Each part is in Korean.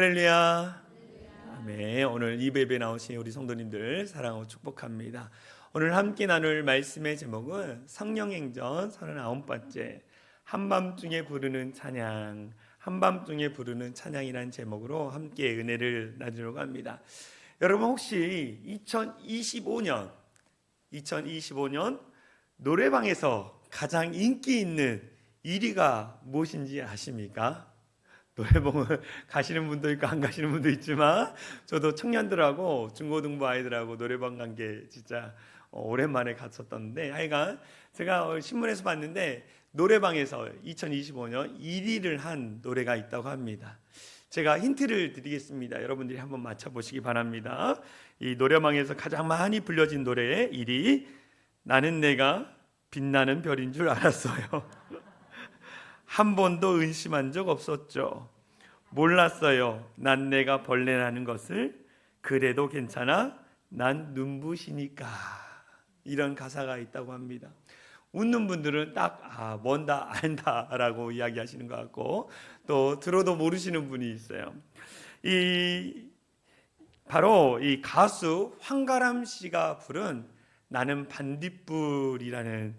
할렐루야. 아멘. 오늘 이 예배에 나오신 우리 성도님들 사랑하고 축복합니다. 오늘 함께 나눌 말씀의 제목은 성령행전 39번째 한밤중에 부르는 찬양, 한밤중에 부르는 찬양이라는 제목으로 함께 은혜를 나누려고 합니다. 여러분 혹시 2025년 노래방에서 가장 인기 있는 1위가 무엇인지 아십니까? 노래방을 가시는 분도 있고 안 가시는 분도 있지만 저도 청년들하고 중고등부 아이들하고 노래방 간 게 진짜 오랜만에 갔었던데, 하여간 제가 신문에서 봤는데 노래방에서 2025년 1위를 한 노래가 있다고 합니다. 제가 힌트를 드리겠습니다. 여러분들이 한번 맞춰보시기 바랍니다. 이 노래방에서 가장 많이 불려진 노래의 1위, 나는 내가 빛나는 별인 줄 알았어요. 한 번도 의심한 적 없었죠. 몰랐어요. 난 내가 벌레라는 것을. 그래도 괜찮아. 난 눈부시니까. 이런 가사가 있다고 합니다. 웃는 분들은 딱 뭔다 안다라고 이야기하시는 것 같고, 또 들어도 모르시는 분이 있어요. 바로 이 가수 황가람 씨가 부른 나는 반딧불이라는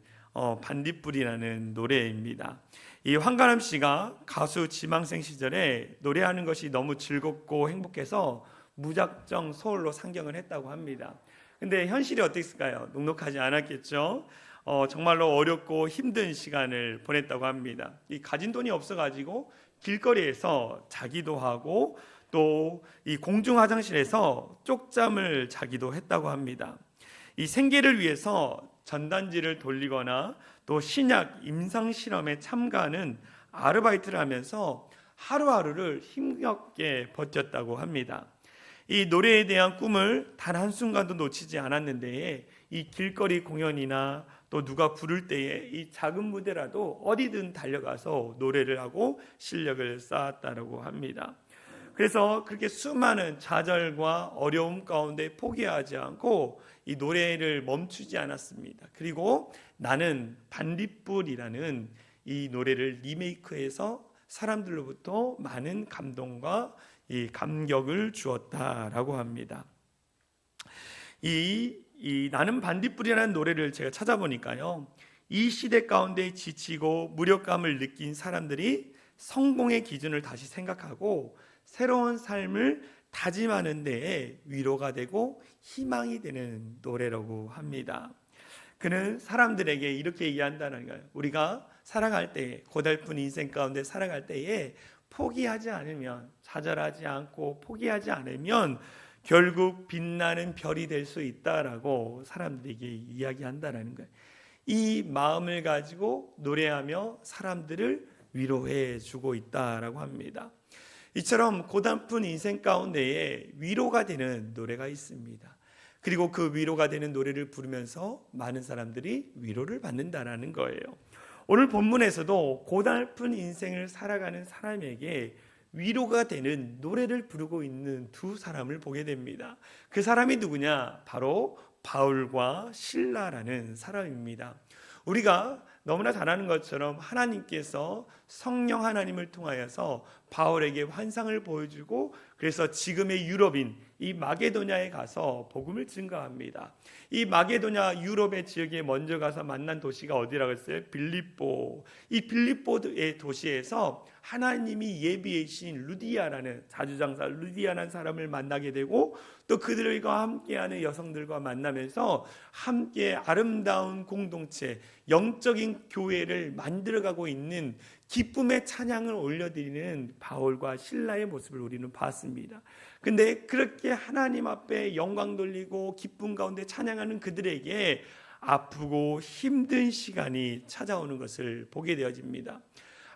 노래입니다. 이 황가람 씨가 가수 지망생 시절에 노래하는 것이 너무 즐겁고 행복해서 무작정 서울로 상경을 했다고 합니다. 근데 현실이 어땠을까요? 녹록하지 않았겠죠. 정말로 어렵고 힘든 시간을 보냈다고 합니다. 이 가진 돈이 없어가지고 길거리에서 자기도 하고 또 이 공중 화장실에서 쪽잠을 자기도 했다고 합니다. 이 생계를 위해서 전단지를 돌리거나 또 신약 임상 실험에 참가하는 아르바이트를 하면서 하루하루를 힘겹게 버텼다고 합니다. 이 노래에 대한 꿈을 단 한순간도 놓치지 않았는데, 이 길거리 공연이나 또 누가 부를 때에 이 작은 무대라도 어디든 달려가서 노래를 하고 실력을 쌓았다고 합니다. 그래서 그렇게 수많은 좌절과 어려움 가운데 포기하지 않고 이 노래를 멈추지 않았습니다. 그리고 나는 반딧불이라는 이 노래를 리메이크해서 사람들로부터 많은 감동과 이 감격을 주었다라고 합니다. 이 나는 반딧불이라는 노래를 제가 찾아보니까요, 이 시대 가운데 지치고 무력감을 느낀 사람들이 성공의 기준을 다시 생각하고 새로운 삶을 다짐하는 데에 위로가 되고 희망이 되는 노래라고 합니다. 그는 사람들에게 이렇게 얘기한다는 거예요. 우리가 살아갈 때, 고달픈 인생 가운데 살아갈 때에 포기하지 않으면, 좌절하지 않고 포기하지 않으면 결국 빛나는 별이 될 수 있다라고 사람들에게 이야기한다는 거예요. 이 마음을 가지고 노래하며 사람들을 위로해 주고 있다라고 합니다. 이처럼 고달픈 인생 가운데에 위로가 되는 노래가 있습니다. 그리고 그 위로가 되는 노래를 부르면서 많은 사람들이 위로를 받는다라는 거예요. 오늘 본문에서도 고달픈 인생을 살아가는 사람에게 위로가 되는 노래를 부르고 있는 두 사람을 보게 됩니다. 그 사람이 누구냐? 바로 바울과 실라라는 사람입니다. 우리가 너무나 잘 아는 것처럼 하나님께서 성령 하나님을 통하여서 바울에게 환상을 보여주고, 그래서 지금의 유럽인 이 마게도냐에 가서 복음을 증거합니다. 이 마게도냐 유럽의 지역에 먼저 가서 만난 도시가 어디라고 했어요? 빌립보. 이 빌립보의 도시에서 하나님이 예비해 주신 루디아라는 자주장사 루디아라는 사람을 만나게 되고, 또 그들과 함께하는 여성들과 만나면서 함께 아름다운 공동체, 영적인 교회를 만들어가고 있는 기쁨의 찬양을 올려드리는 바울과 실라의 모습을 우리는 봤습니다. 근데 그렇게 하나님 앞에 영광 돌리고 기쁨 가운데 찬양하는 그들에게 아프고 힘든 시간이 찾아오는 것을 보게 되어집니다.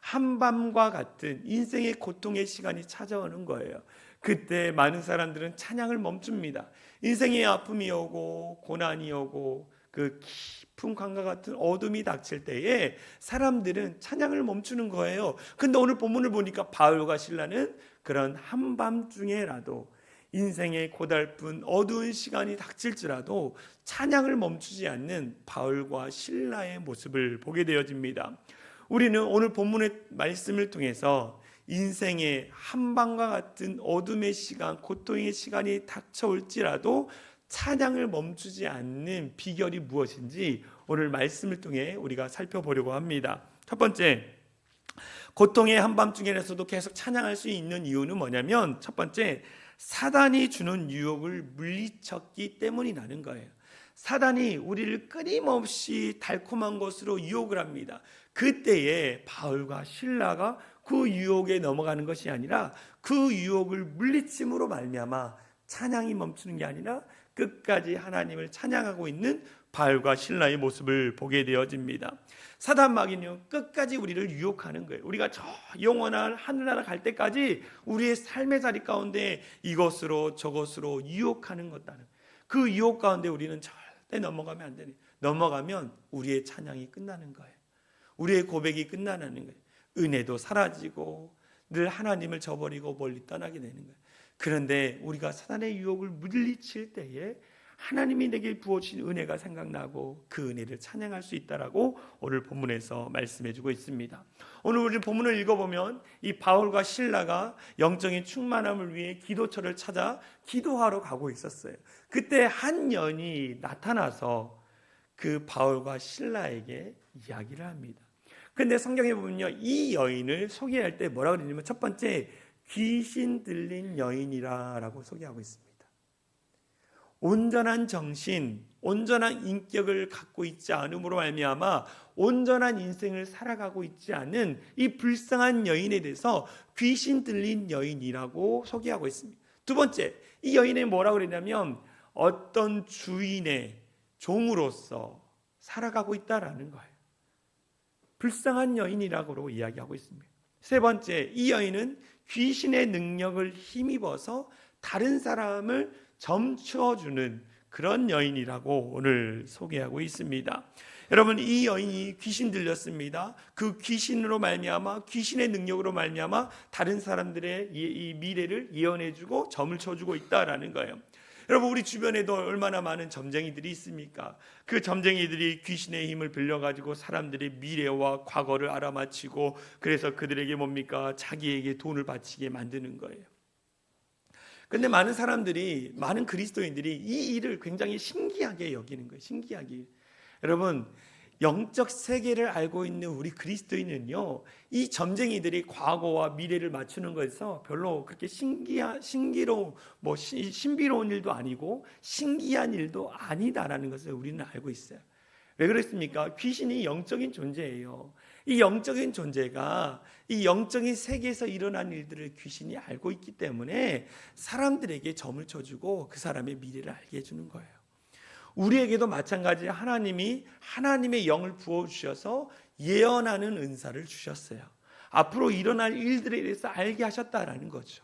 한밤과 같은 인생의 고통의 시간이 찾아오는 거예요. 그때 많은 사람들은 찬양을 멈춥니다. 인생의 아픔이 오고 고난이 오고 그 깊은 강과 같은 어둠이 닥칠 때에 사람들은 찬양을 멈추는 거예요. 근데 오늘 본문을 보니까 바울과 실라는 그런 한밤중에라도 인생의 고달픈 어두운 시간이 닥칠지라도 찬양을 멈추지 않는 바울과 실라의 모습을 보게 되어집니다. 우리는 오늘 본문의 말씀을 통해서 인생의 한밤과 같은 어둠의 시간, 고통의 시간이 닥쳐올지라도 찬양을 멈추지 않는 비결이 무엇인지 오늘 말씀을 통해 우리가 살펴보려고 합니다. 첫 번째, 고통의 한밤중에서도 계속 찬양할 수 있는 이유는 뭐냐면, 첫 번째, 사단이 주는 유혹을 물리쳤기 때문이라는 거예요. 사단이 우리를 끊임없이 달콤한 것으로 유혹을 합니다. 그때에 바울과 실라가 그 유혹에 넘어가는 것이 아니라 그 유혹을 물리침으로 말미암아 찬양이 멈추는 게 아니라 끝까지 하나님을 찬양하고 있는 바울과 실라의 모습을 보게 되어집니다. 사단 마귀는 끝까지 우리를 유혹하는 거예요. 우리가 저 영원한 하늘나라 갈 때까지 우리의 삶의 자리 가운데 이것으로 저것으로 유혹하는 것다는, 그 유혹 가운데 우리는 절대 넘어가면 안 되는, 넘어가면 우리의 찬양이 끝나는 거예요. 우리의 고백이 끝나는 거예요. 은혜도 사라지고 늘 하나님을 저버리고 멀리 떠나게 되는 거예요. 그런데 우리가 사단의 유혹을 물리칠 때에 하나님이 내게 부어주신 은혜가 생각나고 그 은혜를 찬양할 수 있다라고 오늘 본문에서 말씀해주고 있습니다. 오늘 우리 본문을 읽어보면 이 바울과 실라가 영적인 충만함을 위해 기도처를 찾아 기도하러 가고 있었어요. 그때 한 여인이 나타나서 그 바울과 실라에게 이야기를 합니다. 그런데 성경에 보면요, 이 여인을 소개할 때 뭐라고 그러냐면, 첫 번째, 귀신 들린 여인이라고 소개하고 있습니다. 온전한 정신, 온전한 인격을 갖고 있지 않음으로 말미암아 온전한 인생을 살아가고 있지 않은 이 불쌍한 여인에 대해서 귀신 들린 여인이라고 소개하고 있습니다. 두 번째, 이 여인이 뭐라고 그러냐면 어떤 주인의 종으로서 살아가고 있다라는 거예요. 불쌍한 여인이라고 이야기하고 있습니다. 세 번째, 이 여인은 귀신의 능력을 힘입어서 다른 사람을 점쳐주는 그런 여인이라고 오늘 소개하고 있습니다. 여러분, 이 여인이 귀신 들렸습니다. 그 귀신으로 말미암아, 귀신의 능력으로 말미암아 다른 사람들의 이 미래를 예언해주고 점을 쳐주고 있다라는 거예요. 여러분, 우리 주변에도 얼마나 많은 점쟁이들이 있습니까? 그 점쟁이들이 귀신의 힘을 빌려가지고 사람들의 미래와 과거를 알아맞히고, 그래서 그들에게 뭡니까? 자기에게 돈을 바치게 만드는 거예요. 그런데 많은 사람들이, 많은 그리스도인들이 이 일을 굉장히 신기하게 여기는 거예요. 신기하게. 여러분, 영적 세계를 알고 있는 우리 그리스도인은요, 이 점쟁이들이 과거와 미래를 맞추는 것에서 별로 그렇게 신비로운 일도 아니고 신기한 일도 아니다라는 것을 우리는 알고 있어요. 왜 그렇습니까? 귀신이 영적인 존재예요. 이 영적인 존재가 이 영적인 세계에서 일어난 일들을 귀신이 알고 있기 때문에 사람들에게 점을 쳐주고 그 사람의 미래를 알게 해주는 거예요. 우리에게도 마찬가지, 하나님이 하나님의 영을 부어주셔서 예언하는 은사를 주셨어요. 앞으로 일어날 일들에 대해서 알게 하셨다라는 거죠.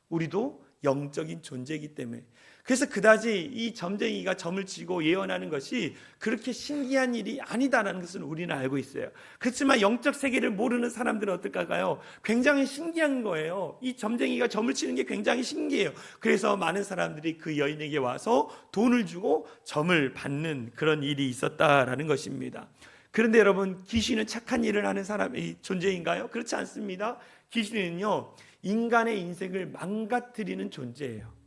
우리도 영적인 존재이기 때문에. 그래서 그다지 이 점쟁이가 점을 치고 예언하는 것이 그렇게 신기한 일이 아니다라는 것은 우리는 알고 있어요. 그렇지만 영적 세계를 모르는 사람들은 어떨까요? 굉장히 신기한 거예요. 이 점쟁이가 점을 치는 게 굉장히 신기해요. 그래서 많은 사람들이 그 여인에게 와서 돈을 주고 점을 받는 그런 일이 있었다라는 것입니다. 그런데 여러분, 귀신은 착한 일을 하는 사람의 존재인가요? 그렇지 않습니다. 귀신은요, 인간의 인생을 망가뜨리는 존재예요.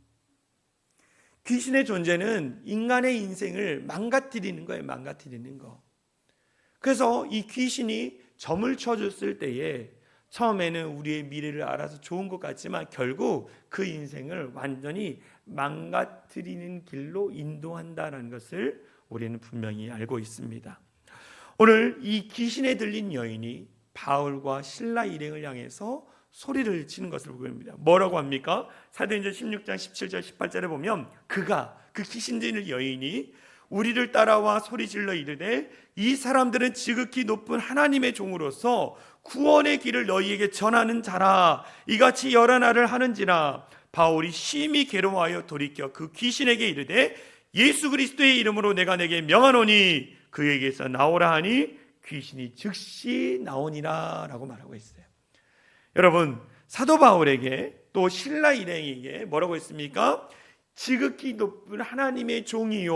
귀신의 존재는 인간의 인생을 망가뜨리는 거예요. 망가뜨리는 거. 그래서 이 귀신이 점을 쳐줬을 때에 처음에는 우리의 미래를 알아서 좋은 것 같지만 결국 그 인생을 완전히 망가뜨리는 길로 인도한다는 것을 우리는 분명히 알고 있습니다. 오늘 이 귀신에 들린 여인이 바울과 실라 일행을 향해서 소리를 치는 것을 보입니다. 뭐라고 합니까? 사도행전 16장 17절 18절에 보면 그 귀신 들린 여인이 우리를 따라와 소리질러 이르되 이 사람들은 지극히 높은 하나님의 종으로서 구원의 길을 너희에게 전하는 자라. 이같이 여러 날을 하는지라. 바울이 심히 괴로워하여 돌이켜 그 귀신에게 이르되 예수 그리스도의 이름으로 내가 내게 명하노니 그에게서 나오라 하니 귀신이 즉시 나오니라 라고 말하고 있어요. 여러분, 사도 바울에게 또 실라 일행에게 뭐라고 했습니까? 지극히 높은 하나님의 종이요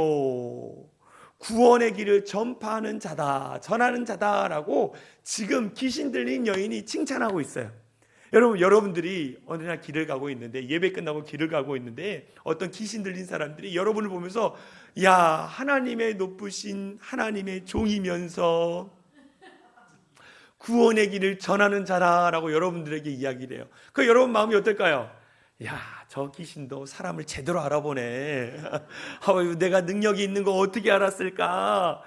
구원의 길을 전파하는 자다, 전하는 자다라고 지금 귀신 들린 여인이 칭찬하고 있어요. 여러분들이 어느 날 길을 가고 있는데, 예배 끝나고 길을 가고 있는데 어떤 귀신 들린 사람들이 여러분을 보면서 야, 하나님의 높으신 하나님의 종이면서 구원의 길을 전하는 자라라고 여러분들에게 이야기를 해요. 그 여러분 마음이 어떨까요? 야, 저 귀신도 사람을 제대로 알아보네. 내가 능력이 있는 거 어떻게 알았을까?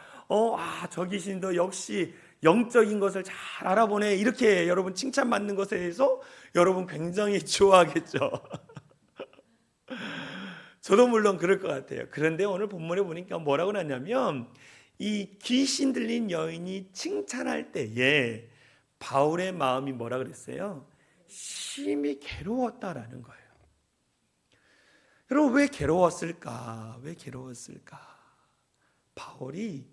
저 귀신도 역시 영적인 것을 잘 알아보네. 이렇게 여러분 칭찬받는 것에 대해서 여러분 굉장히 좋아하겠죠. 저도 물론 그럴 것 같아요. 그런데 오늘 본문에 보니까 뭐라고 나냐면, 이 귀신 들린 여인이 칭찬할 때에 바울의 마음이 뭐라 그랬어요? 심히 괴로웠다라는 거예요. 여러분, 왜 괴로웠을까? 왜 괴로웠을까? 바울이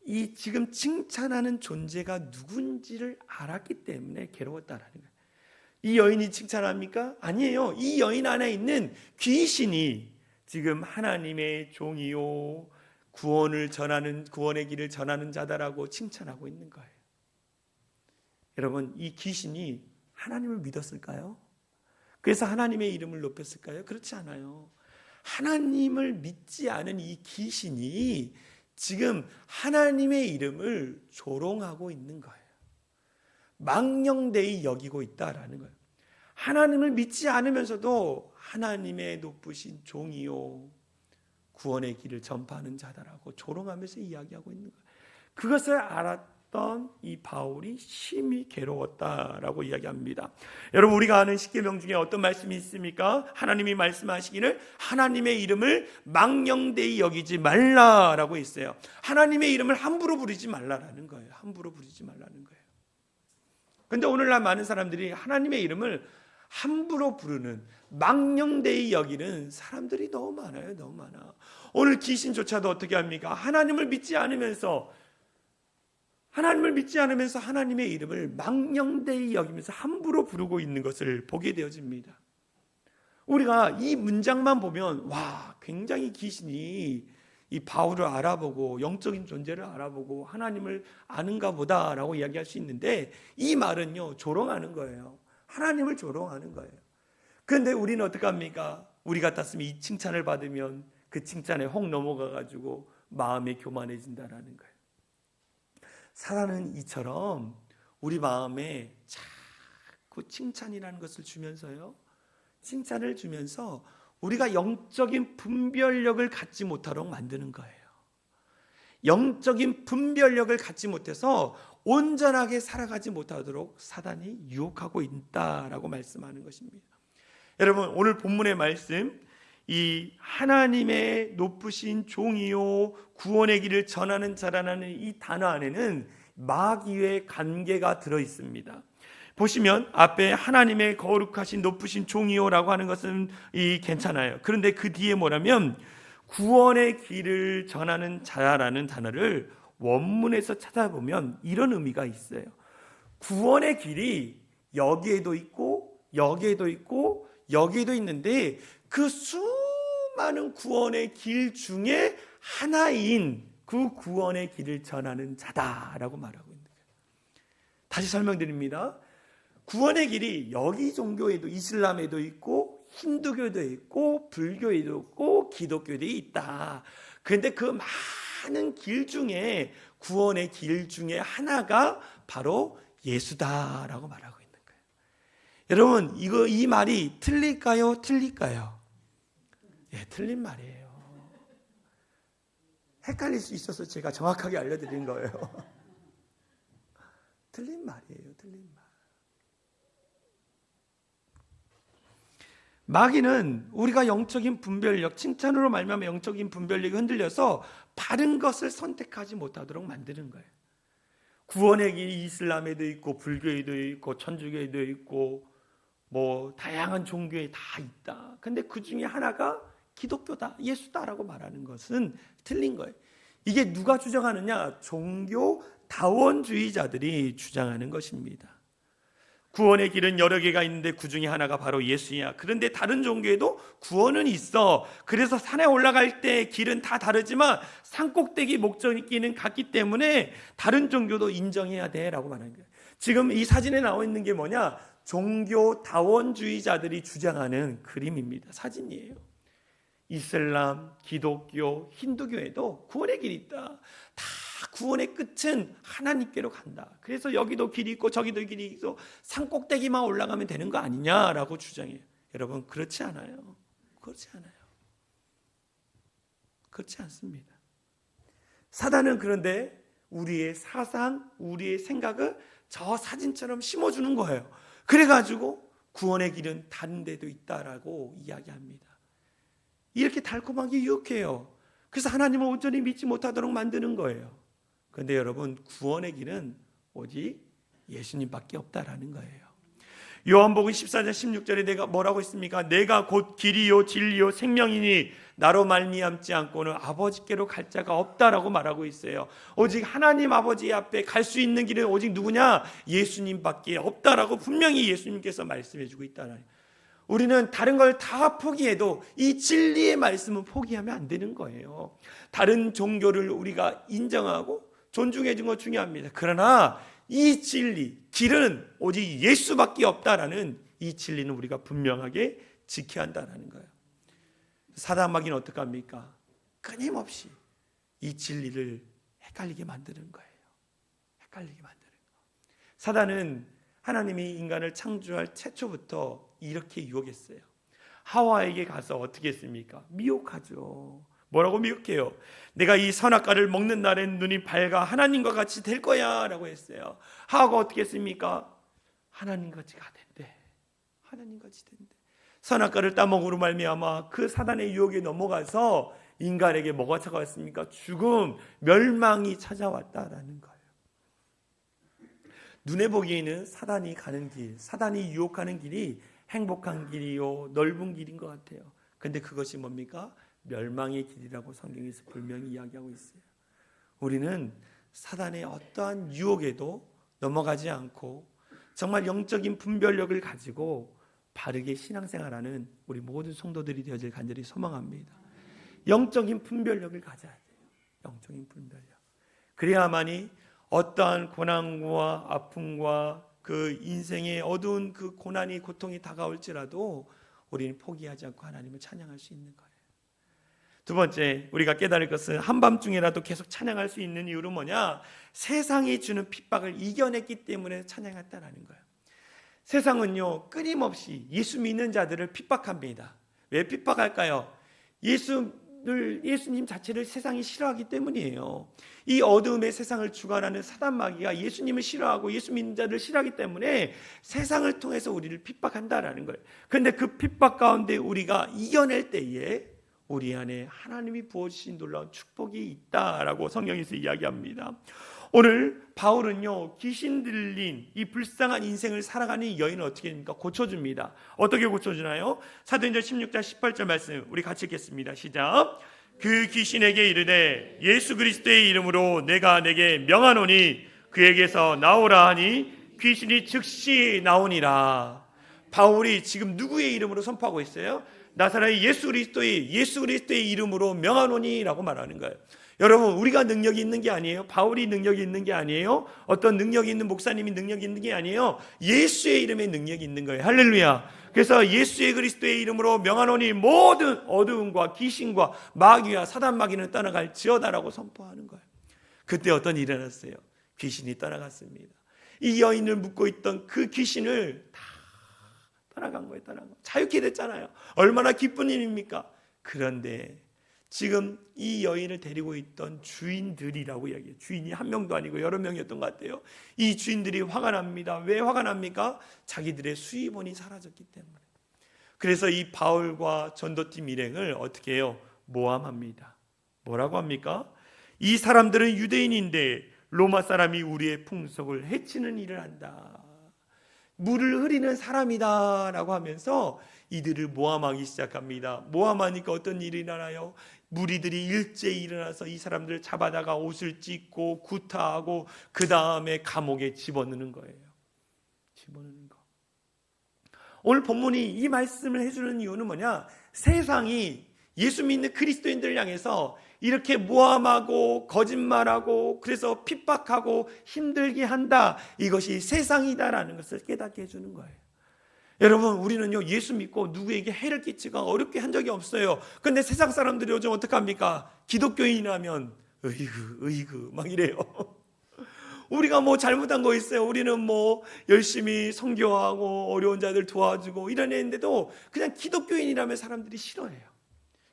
이 지금 칭찬하는 존재가 누군지를 알았기 때문에 괴로웠다라는 거예요. 이 여인이 칭찬합니까? 아니에요. 이 여인 안에 있는 귀신이 지금 하나님의 종이요, 구원의 길을 전하는 자다라고 칭찬하고 있는 거예요. 여러분, 이 귀신이 하나님을 믿었을까요? 그래서 하나님의 이름을 높였을까요? 그렇지 않아요. 하나님을 믿지 않은 이 귀신이 지금 하나님의 이름을 조롱하고 있는 거예요. 망령되이 여기고 있다라는 거예요. 하나님을 믿지 않으면서도 하나님의 높으신 종이요, 구원의 길을 전파하는 자다라고 조롱하면서 이야기하고 있는 거예요. 그것을 알았던 이 바울이 심히 괴로웠다라고 이야기합니다. 여러분, 우리가 아는 십계명 중에 어떤 말씀이 있습니까? 하나님이 말씀하시기를 하나님의 이름을 망령되이 여기지 말라라고 있어요. 하나님의 이름을 함부로 부르지 말라라는 거예요. 함부로 부르지 말라는 거예요. 그런데 오늘날 많은 사람들이 하나님의 이름을 함부로 부르는, 망령되이 여기는 사람들이 너무 많아요. 너무 많아. 오늘 귀신조차도 어떻게 합니까? 하나님을 믿지 않으면서 하나님의 이름을 망령되이 여기면서 함부로 부르고 있는 것을 보게 되어집니다. 우리가 이 문장만 보면 굉장히 귀신이 이 바울을 알아보고 영적인 존재를 알아보고 하나님을 아는가 보다라고 이야기할 수 있는데, 이 말은요, 조롱하는 거예요. 하나님을 조롱하는 거예요. 그런데 우리는 어떻게 합니까? 우리 같았으면 이 칭찬을 받으면 그 칭찬에 혹 넘어가가지고 마음이 교만해진다라는 거예요. 사단은 이처럼 우리 마음에 자꾸 칭찬이라는 것을 주면서요, 칭찬을 주면서 우리가 영적인 분별력을 갖지 못하도록 만드는 거예요. 영적인 분별력을 갖지 못해서 온전하게 살아가지 못하도록 사단이 유혹하고 있다라고 말씀하는 것입니다. 여러분, 오늘 본문의 말씀, 이 하나님의 높으신 종이요 구원의 길을 전하는 자라는 이 단어 안에는 마귀의 관계가 들어 있습니다. 보시면 앞에 하나님의 거룩하신 높으신 종이요라고 하는 것은 괜찮아요. 그런데 그 뒤에 뭐냐면 구원의 길을 전하는 자라는 단어를 원문에서 찾아보면 이런 의미가 있어요. 구원의 길이 여기에도 있고 여기에도 있고 여기에도 있는데 그 수많은 구원의 길 중에 하나인 그 구원의 길을 전하는 자다라고 말하고 있는 거예요. 다시 설명드립니다. 구원의 길이 여기 종교에도, 이슬람에도 있고 힌두교에도 있고 불교에도 있고 기독교에도 있다. 그런데 그 많은 길 중에 구원의 길 중에 하나가 바로 예수다라고 말하고 있는 거예요. 여러분, 이 말이 틀릴까요? 틀릴까요? 예, 틀린 말이에요. 헷갈릴 수 있어서 제가 정확하게 알려드린 거예요. 틀린 말이에요. 틀린 말. 마귀는 우리가 영적인 분별력, 칭찬으로 말미암아 영적인 분별력이 흔들려서 바른 것을 선택하지 못하도록 만드는 거예요. 구원의 길이 이슬람에도 있고 불교에도 있고 천주교에도 있고 다양한 종교에 다 있다. 근데 그 중에 하나가 기독교다, 예수다라고 말하는 것은 틀린 거예요. 이게 누가 주장하느냐? 종교 다원주의자들이 주장하는 것입니다. 구원의 길은 여러 개가 있는데 그 중에 하나가 바로 예수야. 그런데 다른 종교에도 구원은 있어. 그래서 산에 올라갈 때 길은 다 다르지만 산꼭대기 목적지는 같기 때문에 다른 종교도 인정해야 돼라고 말하는 거예요. 지금 이 사진에 나와 있는 게 뭐냐? 종교 다원주의자들이 주장하는 그림입니다. 사진이에요. 이슬람, 기독교, 힌두교에도 구원의 길이 있다. 다 구원의 끝은 하나님께로 간다. 그래서 여기도 길이 있고 저기도 길이 있고 산 꼭대기만 올라가면 되는 거 아니냐라고 주장해요. 여러분, 그렇지 않아요. 그렇지 않아요. 그렇지 않습니다. 사단은 그런데 우리의 사상, 우리의 생각을 저 사진처럼 심어주는 거예요. 그래가지고 구원의 길은 다른 데도 있다라고 이야기합니다. 이렇게 달콤하게 유혹해요. 그래서 하나님을 온전히 믿지 못하도록 만드는 거예요. 그런데 여러분, 구원의 길은 오직 예수님밖에 없다라는 거예요. 요한복음 14장 16절에 내가 뭐라고 했습니까? 내가 곧 길이요 진리요 생명이니 나로 말미암지 않고는 아버지께로 갈 자가 없다라고 말하고 있어요. 오직 하나님 아버지 앞에 갈 수 있는 길은 오직 누구냐? 예수님밖에 없다라고 분명히 예수님께서 말씀해 주고 있다는. 우리는 다른 걸 다 포기해도 이 진리의 말씀은 포기하면 안 되는 거예요. 다른 종교를 우리가 인정하고 존중해 준 거 중요합니다. 그러나 이 진리, 길은 오직 예수밖에 없다라는 이 진리는 우리가 분명하게 지켜야 한다는 거예요. 사단 마귀는 어떻게 합니까? 끊임없이 이 진리를 헷갈리게 만드는 거예요. 헷갈리게 만드는 거. 사단은 하나님이 인간을 창조할 최초부터 이렇게 유혹했어요. 하와에게 가서 어떻게 했습니까? 미혹하죠. 뭐라고 미혹해요? 내가 이 선악과를 먹는 날엔 눈이 밝아 하나님과 같이 될 거야 라고 했어요. 하와가 어떻게 했습니까? 하나님같이 가된대. 하나님같이 된대. 선악과를 따먹으로 말미암아 그 사단의 유혹에 넘어가서 인간에게 뭐가 찾아왔습니까? 죽음, 멸망이 찾아왔다라는 거예요. 눈에 보기에는 사단이 가는 길, 사단이 유혹하는 길이 행복한 길이요, 넓은 길인 것 같아요. 근데 그것이 뭡니까? 멸망의 길이라고 성경에서 분명히 이야기하고 있어요. 우리는 사단의 어떠한 유혹에도 넘어가지 않고 정말 영적인 분별력을 가지고 바르게 신앙생활하는 우리 모든 성도들이 되어질 간절히 소망합니다. 영적인 분별력을 가져야 돼요. 영적인 분별력. 그래야만이 어떠한 고난과 아픔과 그 인생의 어두운 그 고난이 고통이 다가올지라도 우리는 포기하지 않고 하나님을 찬양할 수 있는 거예요. 두 번째, 우리가 깨달을 것은 한밤중에라도 계속 찬양할 수 있는 이유는 뭐냐? 세상이 주는 핍박을 이겨냈기 때문에 찬양했다라는 거예요. 세상은요, 끊임없이 예수 믿는 자들을 핍박합니다. 왜 핍박할까요? 예수님 자체를 세상이 싫어하기 때문이에요. 이 어두움의 세상을 주관하는 사단 마귀가 예수님을 싫어하고 예수 믿는 자들을 싫어하기 때문에 세상을 통해서 우리를 핍박한다라는 거예요. 그런데 그 핍박 가운데 우리가 이겨낼 때에 우리 안에 하나님이 부어주신 놀라운 축복이 있다라고 성경에서 이야기합니다. 오늘 바울은요, 귀신 들린 이 불쌍한 인생을 살아가는 이 여인을 어떻게 됩니까? 고쳐줍니다. 어떻게 고쳐주나요? 사도행전 16장 18절 말씀 우리 같이 읽겠습니다. 시작. 그 귀신에게 이르되 예수 그리스도의 이름으로 내가 내게 명하노니 그에게서 나오라 하니 귀신이 즉시 나오니라. 바울이 지금 누구의 이름으로 선포하고 있어요? 나사렛의 예수 그리스도의 이름으로 명하노니라고 말하는 거예요. 여러분, 우리가 능력이 있는 게 아니에요. 바울이 능력이 있는 게 아니에요. 어떤 능력이 있는 목사님이 능력이 있는 게 아니에요. 예수의 이름에 능력이 있는 거예요. 할렐루야. 그래서 예수의 그리스도의 이름으로 명하노니 모든 어두움과 귀신과 마귀와 사단 마귀는 떠나갈지어다라고 선포하는 거예요. 그때 어떤 일이 일어났어요? 귀신이 떠나갔습니다. 이 여인을 묶고 있던 그 귀신을 다 떠나간 거예요. 떠나간 거. 자유케 됐잖아요. 얼마나 기쁜 일입니까? 그런데 지금 이 여인을 데리고 있던 주인들이라고 이야기해요. 주인이 한 명도 아니고 여러 명이었던 것 같아요. 이 주인들이 화가 납니다. 왜 화가 납니까? 자기들의 수입원이 사라졌기 때문에. 그래서 이 바울과 전도팀 일행을 어떻게 해요? 모함합니다. 뭐라고 합니까? 이 사람들은 유대인인데 로마 사람이 우리의 풍속을 해치는 일을 한다. 물을 흐리는 사람이다 라고 하면서 이들을 모함하기 시작합니다. 모함하니까 어떤 일이 일어나요? 무리들이 일제히 일어나서 이 사람들을 잡아다가 옷을 찢고 구타하고 그 다음에 감옥에 집어넣는 거예요. 집어넣는 거. 오늘 본문이 이 말씀을 해주는 이유는 뭐냐? 세상이 예수 믿는 그리스도인들을 향해서 이렇게 모함하고 거짓말하고 그래서 핍박하고 힘들게 한다. 이것이 세상이다라는 것을 깨닫게 해주는 거예요. 여러분, 우리는요 예수 믿고 누구에게 해를 끼치가 어렵게 한 적이 없어요. 근데 세상 사람들이 요즘 어떡합니까? 기독교인이라면 으이그 막 이래요. 우리가 뭐 잘못한 거 있어요? 우리는 뭐 열심히 선교하고 어려운 자들 도와주고 이런 애인데도 그냥 기독교인이라면 사람들이 싫어해요.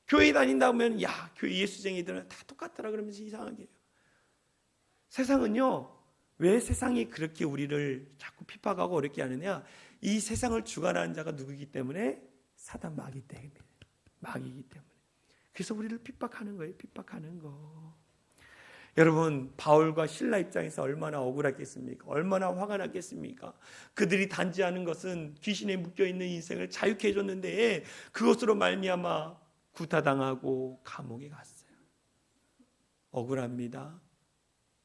교회 다닌다면 야, 교회 예수쟁이들은 다 똑같더라 그러면서 이상하게 해요. 세상은요, 왜 세상이 그렇게 우리를 자꾸 핍박하고 어렵게 하느냐? 이 세상을 주관하는 자가 누구이기 때문에? 사단 마귀 때문에. 마귀이기 때문에. 그래서 우리를 핍박하는 거예요. 핍박하는 거. 여러분, 바울과 실라 입장에서 얼마나 억울했겠습니까? 얼마나 화가 났겠습니까? 그들이 단지하는 것은 귀신에 묶여있는 인생을 자유케 해줬는데 그것으로 말미암아 구타당하고 감옥에 갔어요. 억울합니다.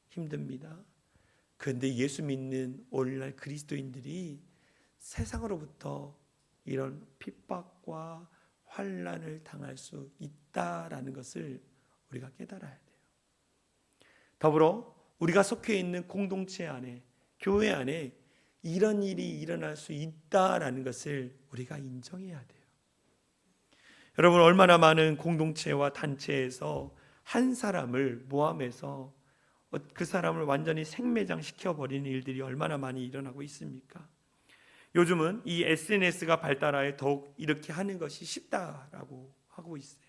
힘듭니다. 그런데 예수 믿는 오늘날 그리스도인들이 세상으로부터 이런 핍박과 환난을 당할 수 있다라는 것을 우리가 깨달아야 돼요. 더불어 우리가 속해 있는 공동체 안에, 교회 안에 이런 일이 일어날 수 있다라는 것을 우리가 인정해야 돼요. 여러분, 얼마나 많은 공동체와 단체에서 한 사람을 모함해서 그 사람을 완전히 생매장시켜버리는 일들이 얼마나 많이 일어나고 있습니까? 요즘은 이 SNS가 발달하여 더욱 이렇게 하는 것이 쉽다라고 하고 있어요.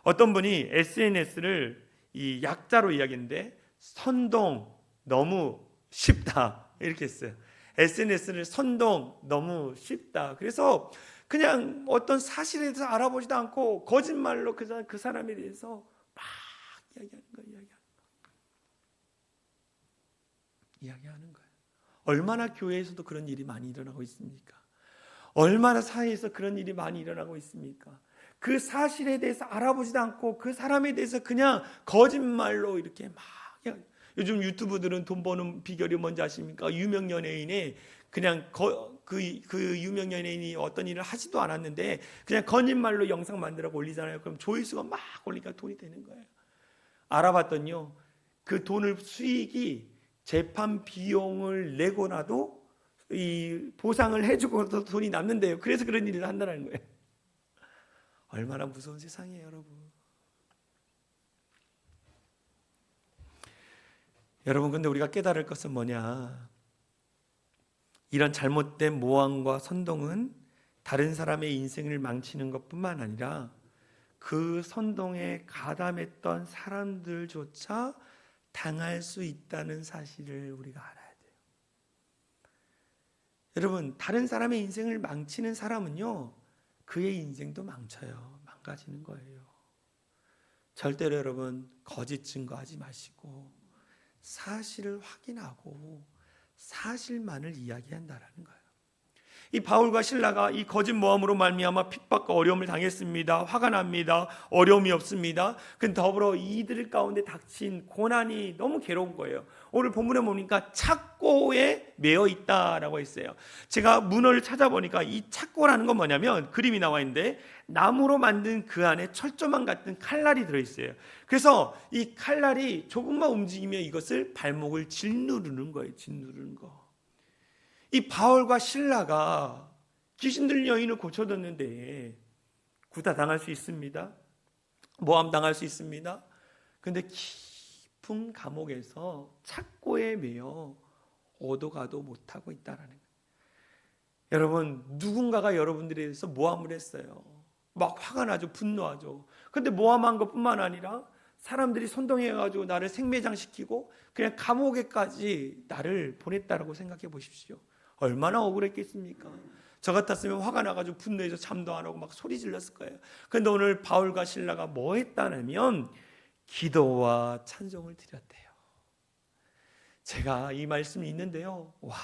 어떤 분이 SNS를 이 약자로 이야기했는데 선동 너무 쉽다 이렇게 했어요. SNS를 선동 너무 쉽다. 그래서 그냥 어떤 사실에 대해서 알아보지도 않고 거짓말로 그 사람에 대해서 막 이야기하는 거예요. 얼마나 교회에서도 그런 일이 많이 일어나고 있습니까? 얼마나 사회에서 그런 일이 많이 일어나고 있습니까? 그 사실에 대해서 알아보지도 않고 그 사람에 대해서 그냥 거짓말로 이렇게 막 요즘 유튜브들은 돈 버는 비결이 뭔지 아십니까? 유명 연예인의 그냥 그 유명 연예인이 어떤 일을 하지도 않았는데 그냥 거짓말로 영상 만들어 올리잖아요. 그럼 조회수가 막 올리니까 돈이 되는 거예요. 알아봤더니요, 그 돈을 수익이 재판 비용을 내고 나도 이 보상을 해주고도 돈이 남는데요. 그래서 그런 일을 한다는 거예요. 얼마나 무서운 세상이에요, 여러분. 여러분, 근데 우리가 깨달을 것은 뭐냐? 이런 잘못된 모함과 선동은 다른 사람의 인생을 망치는 것뿐만 아니라 그 선동에 가담했던 사람들조차 당할 수 있다는 사실을 우리가 알아야 돼요. 여러분, 다른 사람의 인생을 망치는 사람은요, 그의 인생도 망가지는 거예요. 절대로 여러분 거짓 증거하지 마시고 사실을 확인하고 사실만을 이야기한다라는 거예요. 이 바울과 실라가 이 거짓 모함으로 말미암아 핍박과 어려움을 당했습니다. 화가 납니다. 어려움이 없습니다. 근데 더불어 이들 가운데 닥친 고난이 너무 괴로운 거예요. 오늘 본문에 보니까 착고에 매여 있다라고 했어요. 제가 문어를 찾아보니까 이 착고라는 건 뭐냐면 그림이 나와 있는데 나무로 만든 그 안에 철조망 같은 칼날이 들어있어요. 그래서 이 칼날이 조금만 움직이면 이것을 발목을 짓누르는 거예요. 짓누르는 거. 이 바울과 실라가 귀신 들린 여인을 고쳐줬는데 구타 당할 수 있습니다. 모함 당할 수 있습니다. 그런데 깊은 감옥에서 착고에 매여 오도가도 못하고 있다라는 거예요. 여러분, 누군가가 여러분들에 대해서 모함을 했어요. 막 화가 나죠. 분노하죠. 그런데 모함한 것뿐만 아니라 사람들이 선동해가지고 나를 생매장시키고 그냥 감옥에까지 나를 보냈다라고 생각해 보십시오. 얼마나 억울했겠습니까? 저 같았으면 화가 나가지고 분노해서 잠도 안 하고 막 소리 질렀을 거예요. 그런데 오늘 바울과 실라가 뭐 했다냐면 기도와 찬송을 드렸대요. 제가 이 말씀이 있는데요, 와,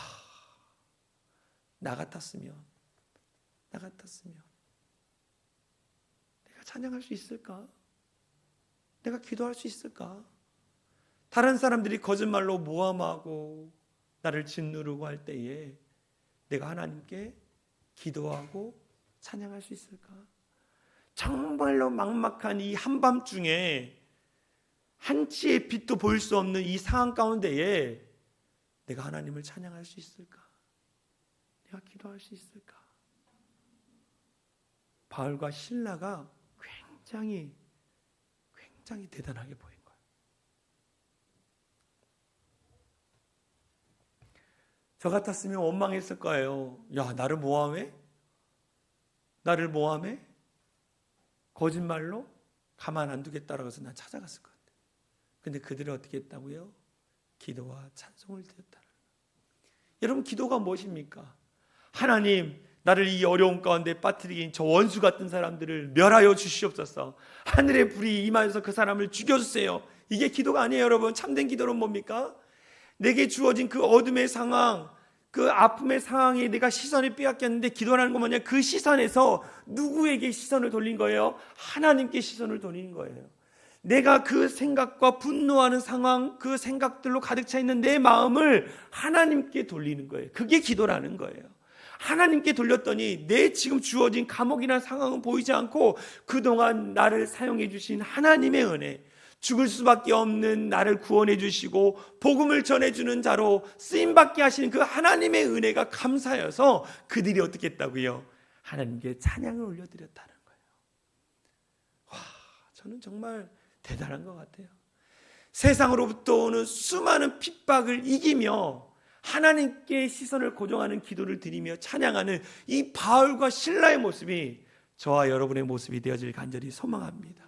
나 같았으면 내가 찬양할 수 있을까? 내가 기도할 수 있을까? 다른 사람들이 거짓말로 모함하고 나를 짓누르고 할 때에 내가 하나님께 기도하고 찬양할 수 있을까? 정말로 막막한 이 한밤중에 한치의 빛도 보일 수 없는 이 상황 가운데에 내가 하나님을 찬양할 수 있을까? 내가 기도할 수 있을까? 바울과 실라가 굉장히 대단하게 보인 거예요. 저 같았으면 원망했을 거예요. 야, 나를 모함해? 나를 모함해? 거짓말로? 가만 안 두겠다라고 해서 난 찾아갔을 것 같아요. 근데 그들은 어떻게 했다고요? 기도와 찬송을 드렸다. 여러분, 기도가 무엇입니까? 하나님, 나를 이 어려움 가운데 빠뜨리긴 저 원수 같은 사람들을 멸하여 주시옵소서. 하늘의 불이 임하여서 그 사람을 죽여주세요. 이게 기도가 아니에요, 여러분. 참된 기도는 뭡니까? 내게 주어진 그 어둠의 상황, 그 아픔의 상황에 내가 시선을 빼앗겼는데, 기도라는 건 뭐냐? 그 시선에서 누구에게 시선을 돌린 거예요? 하나님께 시선을 돌리는 거예요. 내가 그 생각과 분노하는 상황, 그 생각들로 가득 차 있는 내 마음을 하나님께 돌리는 거예요. 그게 기도라는 거예요. 하나님께 돌렸더니 내 지금 주어진 감옥이나 상황은 보이지 않고 그동안 나를 사용해 주신 하나님의 은혜, 죽을 수밖에 없는 나를 구원해 주시고 복음을 전해주는 자로 쓰임받게 하시는 그 하나님의 은혜가 감사여서 그들이 어떻게 했다고요? 하나님께 찬양을 올려드렸다는 거예요. 와, 저는 정말 대단한 것 같아요. 세상으로부터 오는 수많은 핍박을 이기며 하나님께 시선을 고정하는 기도를 드리며 찬양하는 이 바울과 실라의 모습이 저와 여러분의 모습이 되어질 간절히 소망합니다.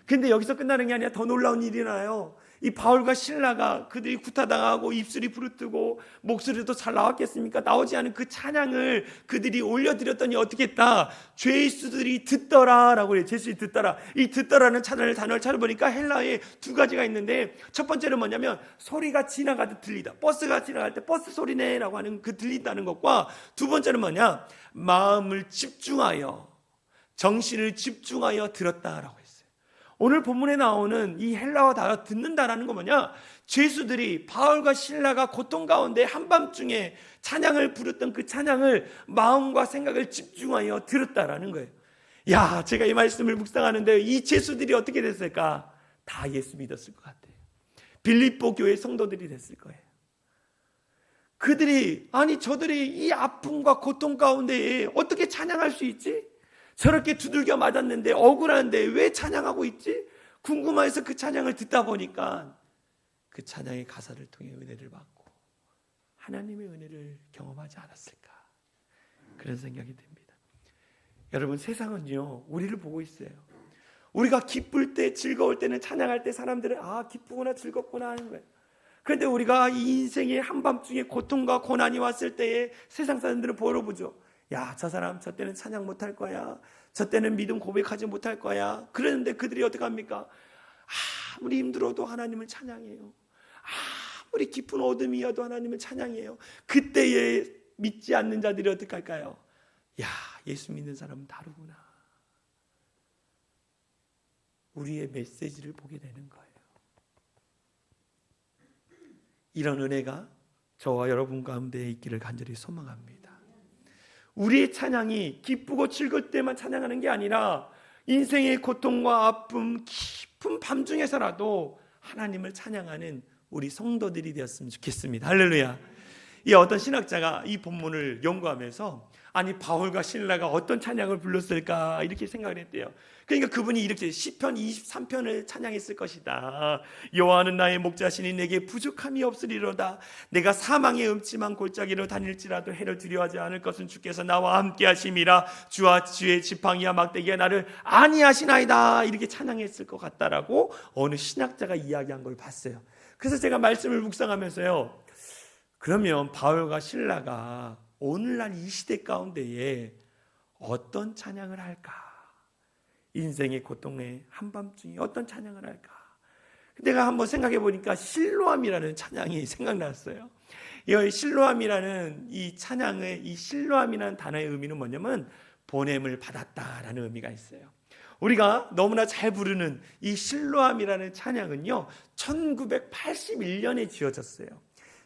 근데 여기서 끝나는 게 아니라 더 놀라운 일이 나요. 이 바울과 실라가 그들이 구타당하고 입술이 부르뜨고 목소리도 잘 나왔겠습니까? 나오지 않은 그 찬양을 그들이 올려드렸더니 어떻게 했다? 죄수들이 듣더라라고 해요. 죄수들이 듣더라. 이 듣더라는 단어를 찾아보니까 헬라어에 두 가지가 있는데, 첫 번째는 뭐냐면 소리가 지나가듯 들리다. 버스가 지나갈 때 버스 소리네라고 하는 그 들린다는 것과, 두 번째는 뭐냐? 마음을 집중하여, 정신을 집중하여 들었다라고 했어요. 오늘 본문에 나오는 이 헬라어 단어 듣는다라는 건 뭐냐? 죄수들이 바울과 실라가 고통 가운데 한밤중에 찬양을 부르던 그 찬양을 마음과 생각을 집중하여 들었다라는 거예요. 야, 제가 이 말씀을 묵상하는데 이 죄수들이 어떻게 됐을까? 다 예수 믿었을 것 같아요. 빌립보 교회 성도들이 됐을 거예요. 그들이, 아니 저들이 이 아픔과 고통 가운데에 어떻게 찬양할 수 있지? 저렇게 두들겨 맞았는데 억울한데 왜 찬양하고 있지? 궁금해서 그 찬양을 듣다 보니까 그 찬양의 가사를 통해 은혜를 받고 하나님의 은혜를 경험하지 않았을까, 그런 생각이 듭니다. 여러분, 세상은요 우리를 보고 있어요. 우리가 기쁠 때, 즐거울 때는, 찬양할 때 사람들은 아, 기쁘구나, 즐겁구나 하는 거예요. 그런데 우리가 이 인생의 한밤중에 고통과 고난이 왔을 때에 세상 사람들은 보러보죠. 야, 저 사람 저 때는 찬양 못할 거야, 저 때는 믿음 고백하지 못할 거야. 그러는데 그들이 어떻게 합니까? 아무리 힘들어도 하나님을 찬양해요. 아무리 깊은 어둠이어도 하나님을 찬양해요. 그때에 믿지 않는 자들이 어떻게 할까요? 야, 예수 믿는 사람은 다르구나. 우리의 메시지를 보게 되는 거예요. 이런 은혜가 저와 여러분 가운데 있기를 간절히 소망합니다. 우리의 찬양이 기쁘고 즐거울 때만 찬양하는 게 아니라 인생의 고통과 아픔, 깊은 밤중에서라도 하나님을 찬양하는 우리 성도들이 되었으면 좋겠습니다. 할렐루야. 이 어떤 신학자가 이 본문을 연구하면서 아니 바울과 실라가 어떤 찬양을 불렀을까 이렇게 생각을 했대요. 그러니까 그분이 이렇게 시편 23편을 찬양했을 것이다. 여호와는 나의 목자시니 내게 부족함이 없으리로다. 내가 사망의 음침한 골짜기로 다닐지라도 해를 두려워하지 않을 것은 주께서 나와 함께 하심이라. 주와 주의 지팡이와 막대기가 나를 안위하시나이다. 이렇게 찬양했을 것 같다라고 어느 신학자가 이야기한 걸 봤어요. 그래서 제가 말씀을 묵상하면서요, 그러면 바울과 실라가 오늘날 이 시대 가운데에 어떤 찬양을 할까? 인생의 고통의 한밤중에 어떤 찬양을 할까? 내가 한번 생각해 보니까 실로암이라는 찬양이 생각났어요. 이 실로암이라는 이 찬양의 이 실로암이라는 단어의 의미는 뭐냐면 보냄을 받았다라는 의미가 있어요. 우리가 너무나 잘 부르는 이 실로암이라는 찬양은요 1981년에 지어졌어요.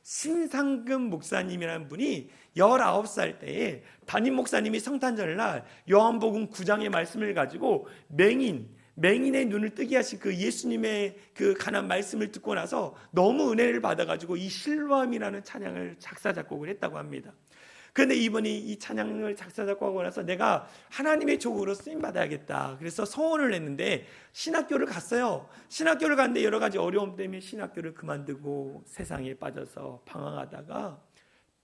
신상금 목사님이라는 분이 19살 때에 담임 목사님이 성탄절날 요한복음 9장의 말씀을 가지고 맹인의 눈을 뜨게 하신 그 예수님의 그 관한 말씀을 듣고 나서 너무 은혜를 받아가지고 이 실로암이라는 찬양을 작사 작곡을 했다고 합니다. 그런데 이분이 이 찬양을 작사 작곡하고 나서 내가 하나님의 족으로 쓰임 받아야겠다. 그래서 서원을 했는데 신학교를 갔어요. 신학교를 갔는데 여러 가지 어려움 때문에 신학교를 그만두고 세상에 빠져서 방황하다가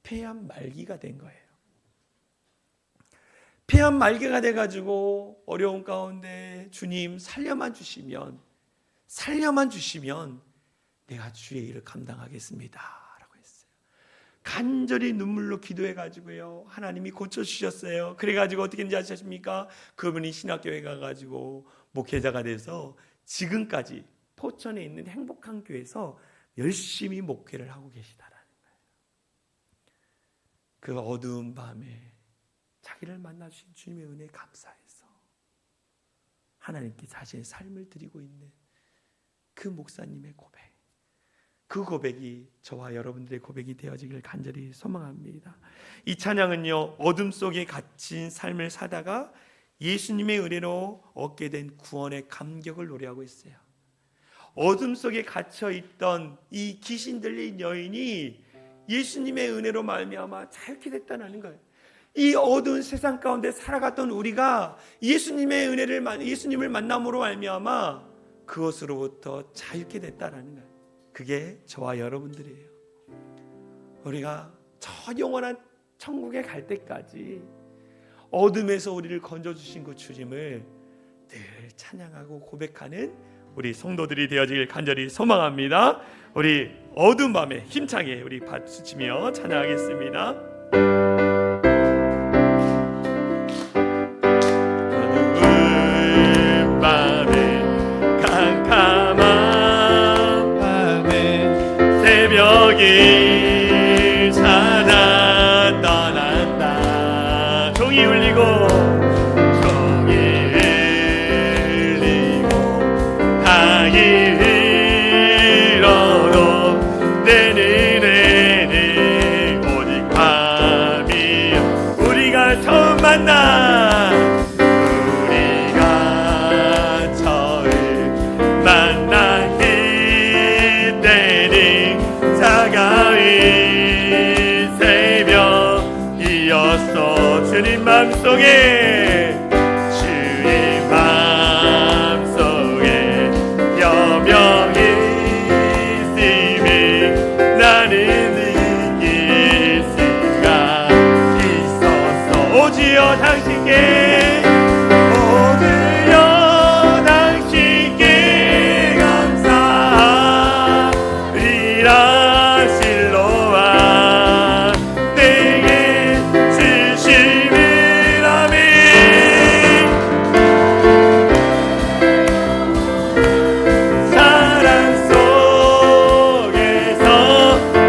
폐암 말기가 된 거예요. 폐암 말기가 돼가지고 어려운 가운데 주님 살려만 주시면 내가 주의 일을 감당하겠습니다 라고 했어요. 간절히 눈물로 기도해가지고요, 하나님이 고쳐주셨어요. 그래가지고 어떻게 했는지 아십니까? 그분이 신학교에 가가지고 목회자가 돼서 지금까지 포천에 있는 행복한 교회에서 열심히 목회를 하고 계시다라는 거예요. 그 어두운 밤에 자기를 만나주신 주님의 은혜에 감사해서 하나님께 자신의 삶을 드리고 있는 그 목사님의 고백, 그 고백이 저와 여러분들의 고백이 되어지길 간절히 소망합니다. 이 찬양은요, 어둠 속에 갇힌 삶을 사다가 예수님의 은혜로 얻게 된 구원의 감격을 노래하고 있어요. 어둠 속에 갇혀있던 이 귀신 들린 여인이 예수님의 은혜로 말미암아 자유케 됐다는 거예요. 이 어두운 세상 가운데 살아갔던 우리가 예수님을 만남으로 말미암아 그것으로부터 자유케 됐다라는 거예요. 그게 저와 여러분들이에요. 우리가 저 영원한 천국에 갈 때까지 어둠에서 우리를 건져주신 그 주님을 늘 찬양하고 고백하는 우리 성도들이 되어지길 간절히 소망합니다. 우리 어두운 밤에 힘차게 우리 박수치며 찬양하겠습니다. 새벽이 찾아 떠난다. 종이 울리고 닭이 일어도 내 눈에는 오직 밤이 우리가 처음 만나 주님 맘속에 여명이 있음이 나는 느낄 수가 있었어. 오지여 당신께 감사하리라. 실로와 내게 주심을 아멘. 사랑 속에서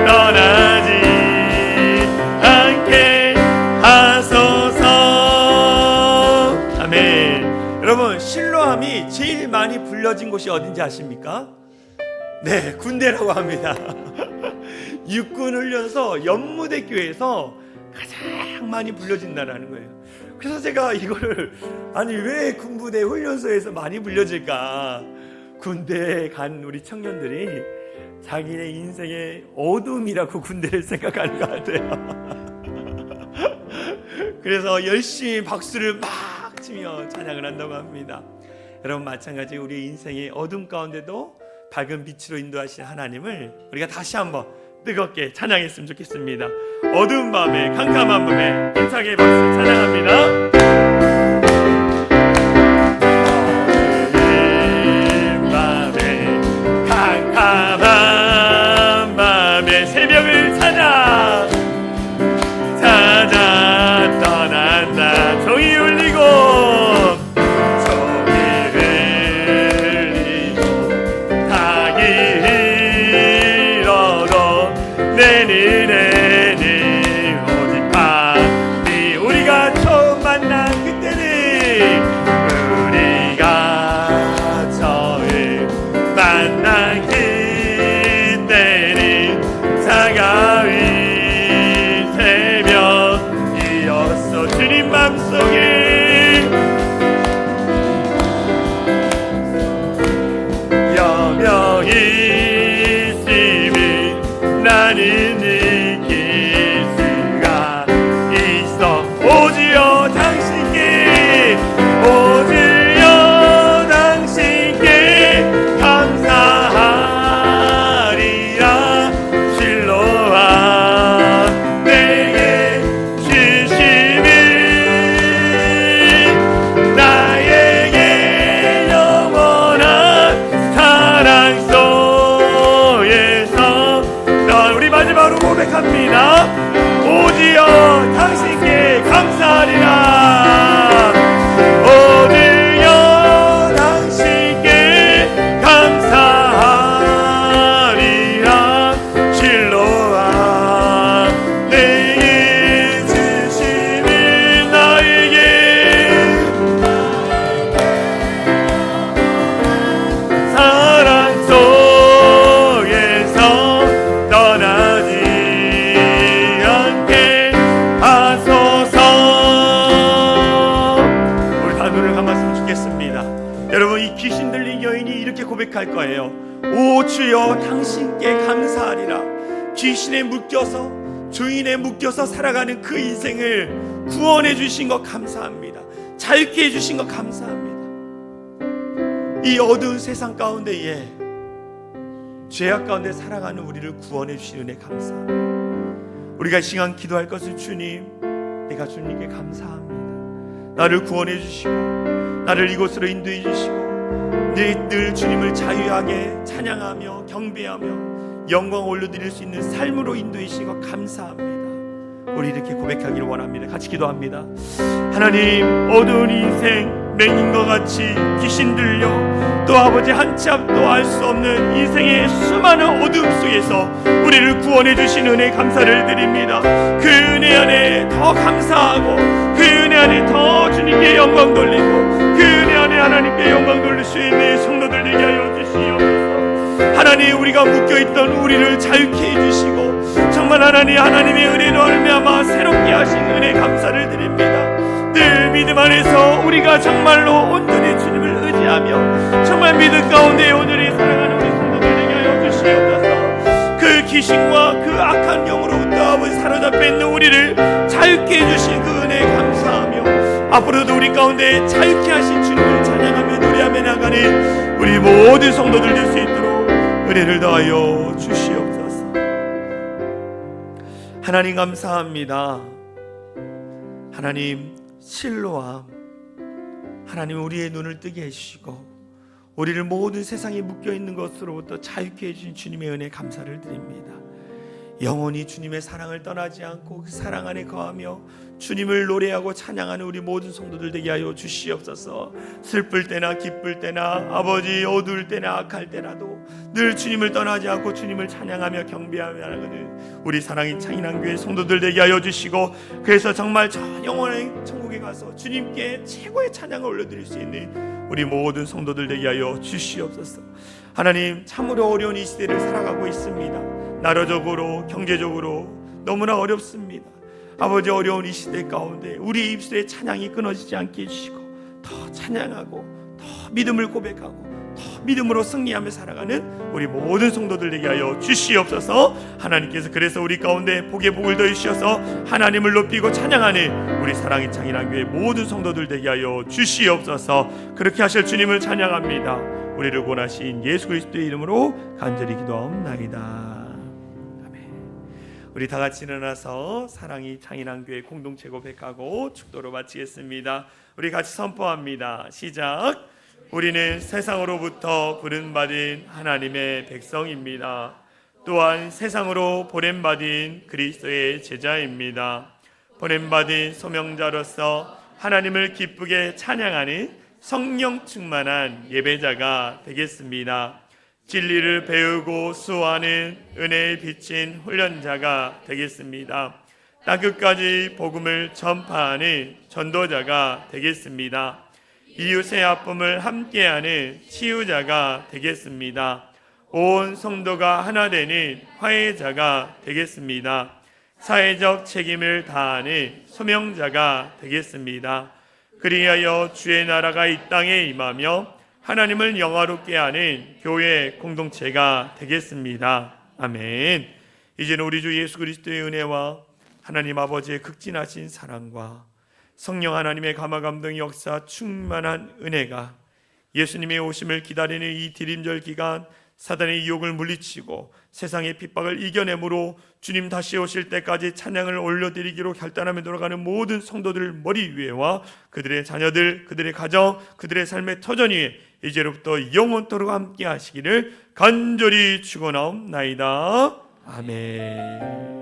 떠나지 않게 하소서. 아멘. 여러분, 실로암이 제일 많이 불려진 곳이 어딘지 아십니까? 네, 군대라고 합니다. 육군 훈련소 연무대교에서 가장 많이 불려진다라는 거예요. 그래서 제가 이거를 왜 군부대 훈련소에서 많이 불려질까? 군대에 간 우리 청년들이 자기의 인생의 어둠이라고 군대를 생각하는 것 같아요. 그래서 열심히 박수를 막 치며 찬양을 한다고 합니다. 여러분, 마찬가지 우리 인생의 어둠 가운데도 밝은 빛으로 인도하신 하나님을 우리가 다시 한번 뜨겁게 찬양했으면 좋겠습니다. 어두운 밤에, 캄캄한 밤에 힘차게 박수 찬양합니다. 어두운 밤에, 캄캄한 밤에 새벽을 찾아 떠난다. 종이 울리고 내 눈에는 오직 밤이 우리가 처음 만난 여러분, 이 귀신 들린 여인이 이렇게 고백할 거예요. 오 주여, 당신께 감사하리라. 귀신에 묶여서, 주인에 묶여서 살아가는 그 인생을 구원해 주신 것 감사합니다. 자유케 해주신 것 감사합니다. 이 어두운 세상 가운데에 죄악 가운데 살아가는 우리를 구원해 주신 은혜 감사합니다. 우리가 이 시간 기도할 것은, 주님, 내가 주님께 감사합니다. 나를 구원해 주시고 나를 이곳으로 인도해 주시고 늘 주님을 자유하게 찬양하며 경배하며 영광 올려드릴 수 있는 삶으로 인도해 주신 것 감사합니다. 우리 이렇게 고백하기를 원합니다. 같이 기도합니다. 하나님, 어두운 인생 맹인과 같이 귀신 들려 또 아버지 한치 앞도 알 수 없는 인생의 수많은 어둠 속에서 우리를 구원해 주신 은혜 감사를 드립니다. 그 은혜 안에 더 감사하고 그 은혜 안에 더 주님께 영광 돌리고 그 은혜 안에 하나님께 영광 돌릴 수 있는 성도들 되게 하여 주시옵소서. 하나님, 우리가 묶여있던 우리를 자유케 해주시고 정말 하나님의 은혜로 말미암아 새롭게 하신 은혜 감사를 드립니다. 늘 믿음 안에서 우리가 정말로 온전히 주님을 의지하며 정말 믿음 가운데 온전히 살아가는 우리 성도들 되게 하여 주시옵소서. 그 귀신과 그 악한 영으로부터 아버지 사로잡혀 있는 우리를 자유케 해주신 그 은혜 감사하며 앞으로도 우리 가운데 자유케 하신 주님을 찬양하며 노래하며 나가는 우리 모든 성도들 될 수 있도록 은혜를 더하여 주시옵소서. 하나님 감사합니다. 하나님, 실로암, 하나님 우리의 눈을 뜨게 해주시고 우리를 모든 세상에 묶여있는 것으로부터 자유케 해주신 주님의 은혜 감사를 드립니다. 영원히 주님의 사랑을 떠나지 않고 그 사랑 안에 거하며 주님을 노래하고 찬양하는 우리 모든 성도들 되게 하여 주시옵소서. 슬플 때나 기쁠 때나 아버지 어두울 때나 악할 때라도 늘 주님을 떠나지 않고 주님을 찬양하며 경배하며 하는 우리 사랑이 창인한 교회 성도들 되게 하여 주시고, 그래서 정말 저 영원의 천국에 가서 주님께 최고의 찬양을 올려드릴 수 있는 우리 모든 성도들 되게 하여 주시옵소서. 하나님, 참으로 어려운 이 시대를 살아가고 있습니다. 나라적으로 경제적으로 너무나 어렵습니다. 아버지, 어려운 이 시대 가운데 우리 입술의 찬양이 끊어지지 않게 해주시고 더 찬양하고 더 믿음을 고백하고 더 믿음으로 승리하며 살아가는 우리 모든 성도들 되게 하여 주시옵소서. 하나님께서 그래서 우리 가운데 복의 복을 더해주셔서 하나님을 높이고 찬양하는 우리 사랑의 창인한 교회 모든 성도들 되게 하여 주시옵소서. 그렇게 하실 주님을 찬양합니다. 우리를 구원하신 예수 그리스도의 이름으로 간절히 기도하옵나이다. 우리 다 같이 일어나서 사랑이 창인한 교회 공동체 고백하고 축도로 마치겠습니다. 우리 같이 선포합니다. 시작. 우리는 세상으로부터 부름받은 하나님의 백성입니다. 또한 세상으로 보냄받은 그리스도의 제자입니다. 보냄받은 소명자로서 하나님을 기쁘게 찬양하는 성령 충만한 예배자가 되겠습니다. 진리를 배우고 수호하는 은혜에 비친 훈련자가 되겠습니다. 땅끝까지 복음을 전파하는 전도자가 되겠습니다. 이웃의 아픔을 함께하는 치유자가 되겠습니다. 온 성도가 하나 되는 화해자가 되겠습니다. 사회적 책임을 다하는 소명자가 되겠습니다. 그리하여 주의 나라가 이 땅에 임하며 하나님을 영화롭게 하는 교회 공동체가 되겠습니다. 아멘. 이제는 우리 주 예수 그리스도의 은혜와 하나님 아버지의 극진하신 사랑과 성령 하나님의 감화감동 역사 충만한 은혜가 예수님의 오심을 기다리는 이 디림절 기간 사단의 유혹을 물리치고 세상의 핍박을 이겨내므로 주님 다시 오실 때까지 찬양을 올려드리기로 결단하며 돌아가는 모든 성도들 머리 위에와 그들의 자녀들, 그들의 가정, 그들의 삶의 터전 위에 이제로부터 영원토록 함께 하시기를 간절히 축원하옵나이다. 아멘.